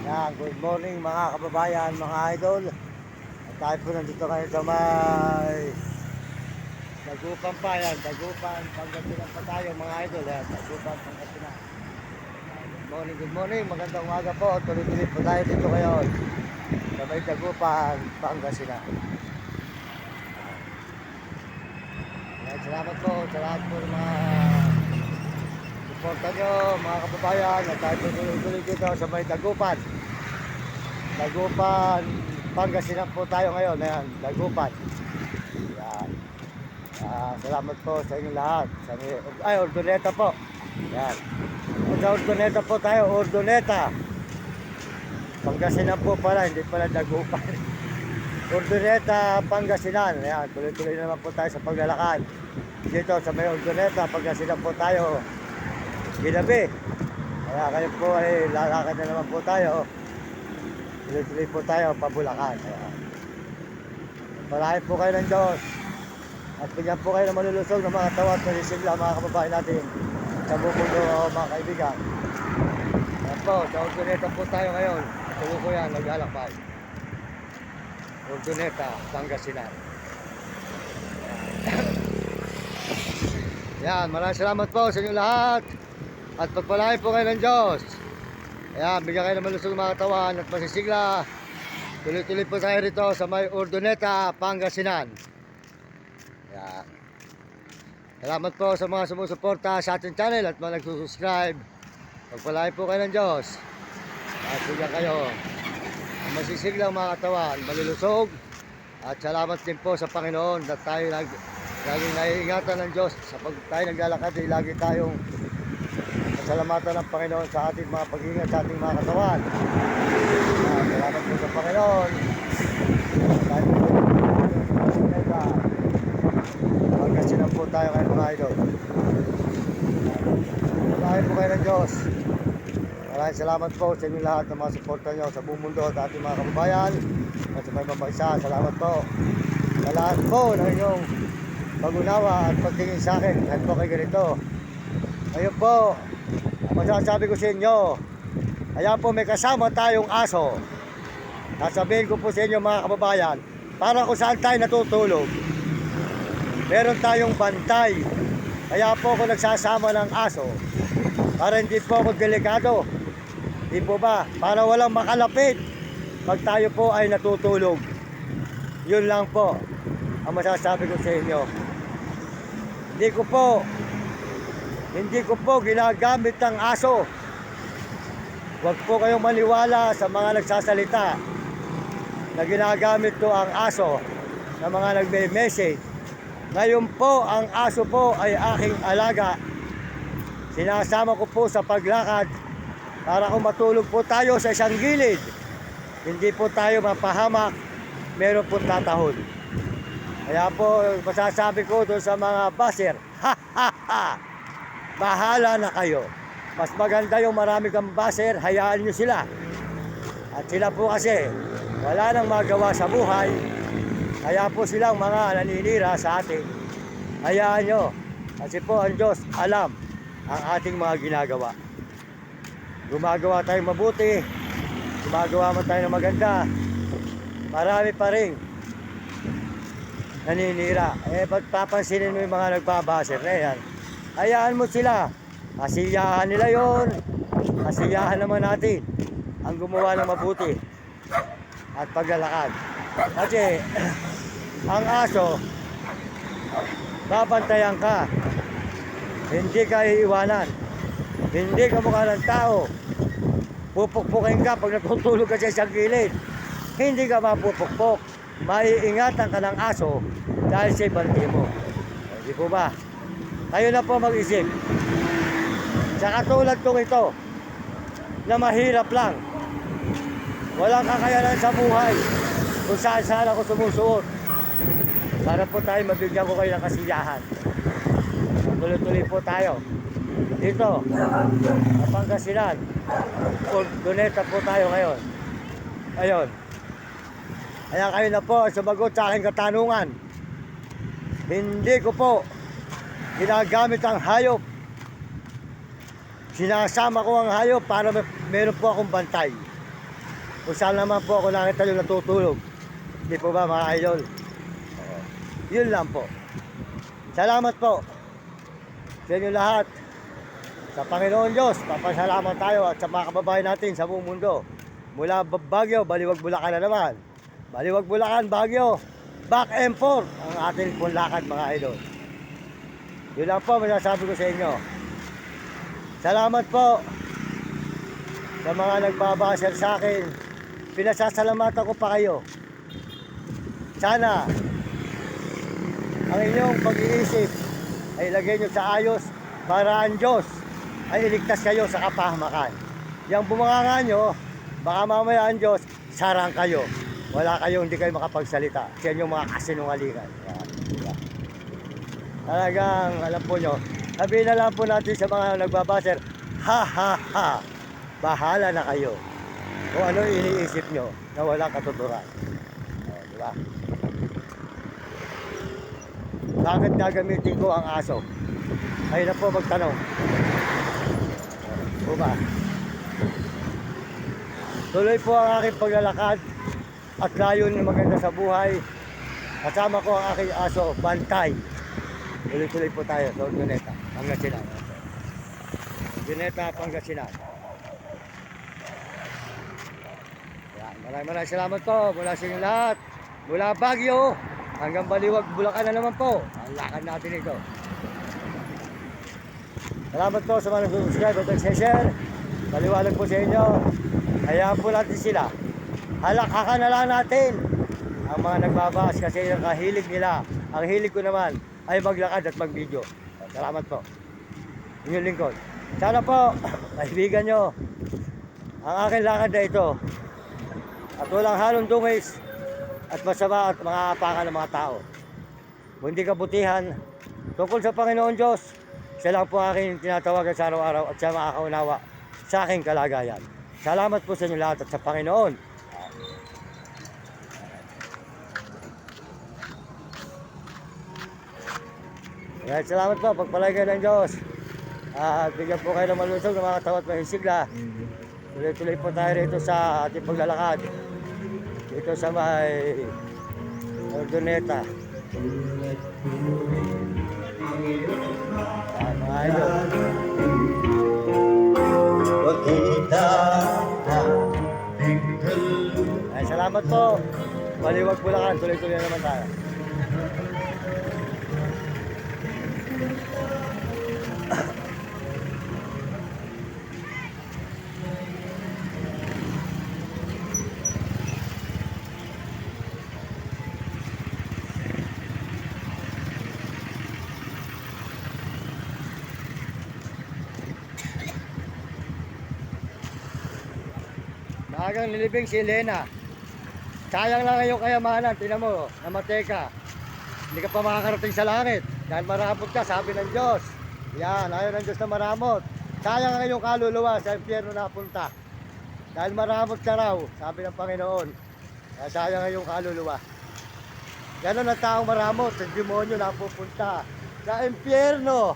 Yan, good morning mga kababayan, mga idol. At tayo po nandito ngayon sa may Dagupan pa yan, Dagupan, Pangasinan pa tayo mga idol. Yan, Dagupan, Pangasinan. Good morning, magandang umaga po. Tuloy-tuloy po tayo dito ngayon sa may Dagupan, Pangasinan. Yan, salamat po sa lahat po ng mga suporta nyo mga kababayan. At tayo po tuloy-tuloy dito sa may Dagupan. Dagupan, Pangasinan po tayo ngayon. Ayan, Dagupan. Yan. Salamat po sa inyong lahat. Ordoneta po. Yan. Sa Ordoneta po tayo, Ordoneta. Pangasinan po pala, hindi pala Dagupan. Ordoneta, Pangasinan. Ayan, tuloy-tuloy naman po tayo sa paglalakad. Dito sa may Ordoneta, Pangasinan po tayo. Ginabi. Kaya kayo po ay lalakad na naman po tayo. Tuloy-tuloy po tayo pabulakan. Malahin po kayo ng Diyos. At bigyan po kayo ng malulusog ng mga tawa at malisigla mga kababayan natin sa buong mundo mga kaibigan. Ayan po, sa Ordoneta po tayo ngayon. Tuloy ko yan, naglalakbay. Ordoneta, Pangasinan. Yan, maraming salamat po sa inyo lahat. At pagpalain po kayo ng Diyos. Ayan, bigyan kayo ng malusog ng mga katawan at masisigla. Tuloy-tuloy po tayo rito sa may Ordoneta, Pangasinan. Ayan. Salamat po sa mga sumusuporta sa ating channel at mga nagsusubscribe. Pagpalain po kayo ng Diyos. At bigyan kayo ng masisiglang mga katawan, malulusog. At salamat din po sa Panginoon at tayo laging naiingatan ng Diyos. Sa pag tayo naglalakad, lagi tayong salamatan ng Panginoon sa ating mga pag-iingat sa ating mga katawan. Salamat po sa Panginoon. Pagkasinan po tayo kayo mga idol. Salamat po kayo ng Diyos. Maraming salamat po sa inyo lahat ng mga suporta nyo sa buong mundo at ating mga kababayan at sa may mabaysa. Salamat po sa lahat po ng inyong pag-unawa at pagtingin sa akin. Kahit po kayo ganito. Ngayon po, masasabi ko sa inyo, ayan po may kasama tayong aso. Sasabihin ko po sa inyo mga kababayan, para kung saan tayo natutulog, meron tayong bantay. Kaya po ako nagsasama ng aso, para hindi po ako delikado. Di po ba? Para walang makalapit pag tayo po ay natutulog. Yun lang po ang masasabi ko sa inyo. Hindi ko po ginagamit ang aso. Huwag po kayong maniwala sa mga nagsasalita na ginagamit ko ang aso na mga nagme-message. Ngayon po, ang aso po ay aking alaga. Sinasama ko po sa paglakad para kung matulog po tayo sa isang gilid, hindi po tayo mapahamak, meron po tatahol. Kaya po, masasabi ko doon sa mga baser, bahala na kayo. Mas maganda yung marami kang baser, hayaan nyo sila. At sila po kasi, wala nang magawa sa buhay. Kaya po silang mga naninira sa atin. Hayaan nyo. Kasi po ang Diyos alam ang ating mga ginagawa. Gumagawa tayong mabuti, gumagawa man tayo ng maganda, marami pa rin naninira. Ba't papansinin mo yung mga nagbabaser na yan? Hayaan mo sila. Kasiyahan nila yon. Kasiyahan naman natin ang gumawa ng mabuti at paglalakad. Kasi ang aso, babantayan ka. Hindi ka iiwanan. Hindi ka mukha ng tao. Pupukpukin ka pag natutulog ka sa isang gilid. Hindi ka mapupukpok. Maiingatan ka ng aso dahil sa ibante mo. Hindi po ba? Kayo na po mag-isip. Sa katulad kong ito, na mahirap lang, walang kakayanan sa buhay, kung saan ako sumusuot. Para po tayo mabigyan ko kayo ng kasiyahan. Tuloy-tuloy po tayo. Dito, sa Pangasinan, Ordoneta po tayo ngayon. Ayun. Kaya kayo na po sumagot sa aking katanungan. Hindi ko po ginagamit ang hayop. Sinasama ko ang hayop para meron po akong bantay. Kung saan naman po ako nakita nyo natutulog. Hindi po ba mga idol? Yun lang po. Salamat po sa inyo lahat. Sa Panginoon Diyos, papasalamat tayo at sa mga kababayan natin sa buong mundo. Mula Baguio, Baliwag, Bulacan na naman. Baliwag, Bulacan, Baguio, back and forth ang ating pong lakad mga idol. Yun lang po masasabi ko sa inyo. Salamat po sa mga nagbabasher sa akin. Pinasasalamatan ko pa kayo. Sana ang inyong pag-iisip ay ilagay nyo sa ayos para ang Diyos ay iligtas kayo sa kapahamakan. Yang bumanganga nyo, baka mamaya ang Diyos sarang kayo. Wala kayong hindi kayo makapagsalita. Yan yung mga kasinungalingan. Diba? Talagang alam po nyo, sabihin na lang po natin sa mga nagbabaser, ha ha ha, bahala na kayo kung ano iniisip nyo na walang katuturan. Diba? Bakit gagamitin ko ang aso? Kayo na po magtanong. Diba? Tuloy po ang aking paglalakad at layon na maganda sa buhay. Kasama ko ang aking aso, Bantay. Tuloy-tuloy po tayo sa Ordoneta, Pangasinan. Ordoneta, Pangasinan. Maraming salamat po mula sa inyo lahat. Mula Baguio hanggang Baliwag, Bulacan na naman po. Ang lakad natin ito. Salamat po sa mga nag-subscribe at nag-share. Paliwanag po sa inyo. Hayaan po natin sila. Halakakan na lang natin ang mga nagbabas kasi yung kahilig nila. Ang hilig ko naman ay maglakad at mag-video. Salamat po. Inyong lingkod. Sana po, kaibigan nyo ang aking lakad na ito. At walang halong dungis at masama at mga apakan ng mga tao. Kung hindi kabutihan, tungkol sa Panginoon Diyos, siya lang po aking tinatawagan sa araw-araw at siya makakaunawa sa aking kalagayan. Salamat po sa inyo lahat at sa Panginoon. Kaya salamat po, pagpalay kayo ng Diyos. At bigyan po kayo ng malusog ng mga tawat mahisigla. Tuloy-tuloy po tayo rito sa ating paglalakad. Dito sa may Ordoneta. Mga idol. Ay, salamat po. Baliwag Bulacan, tuloy-tuloy naman tayo. Maagang nilibing si Elena. Sayang lang ngayong kayamanan. Tingnan mo, namatay ka. Hindi ka pa makakarating sa langit. Dahil maramot ka, sabi ng Diyos. Yan, ayaw ng Diyos na maramot. Sayang ngayong kaluluwa sa impyerno napunta. Dahil maramot ka raw, sabi ng Panginoon. Kaya sayang ngayong kaluluwa. Ganon ang taong maramot. Sa demonyo napupunta sa impyerno.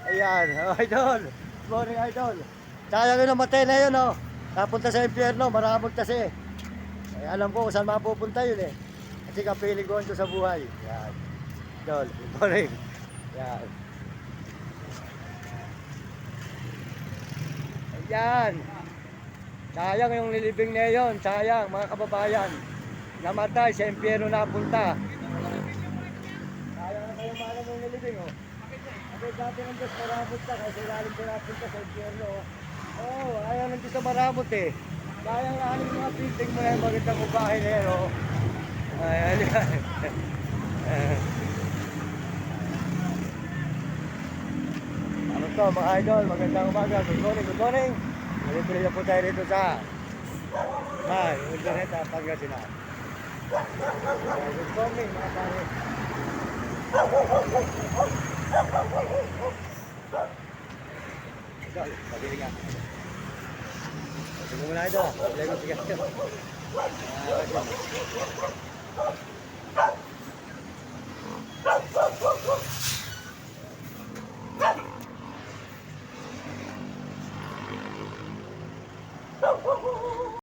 Ayan, idol. Good morning, idol. Sayang yung namatay na yun, oh. Napunta sa impyerno, maramot kasi. Eh, alam ko kung saan mapupunta yun eh. Kasi kapiling ko ito sa buhay. Yan. Idol, good morning. Yan. Ayan. Sayang yung nilibing na yun. Sayang mga kababayan. Namatay sa impyerno napunta. Sayang na kayo malam yung nilibing oh. Kasi dati ng Diyos maramot ka. Kasi ilalim ko napunta sa impyerno oh. Oh, ayaw nang dito maramot eh. Sayang na yung mga pinting mo yan, magandang ubahin na yan, oh. Ayan yan. Ano to, mga idol, magandang umaga. Good morning, good morning. Tuloy-tuloy na po tayo rito sa Ordoneta, Pangasinan. Good morning, mga pare. Idol, pabili nga. Sige muna ito. Lego, sige.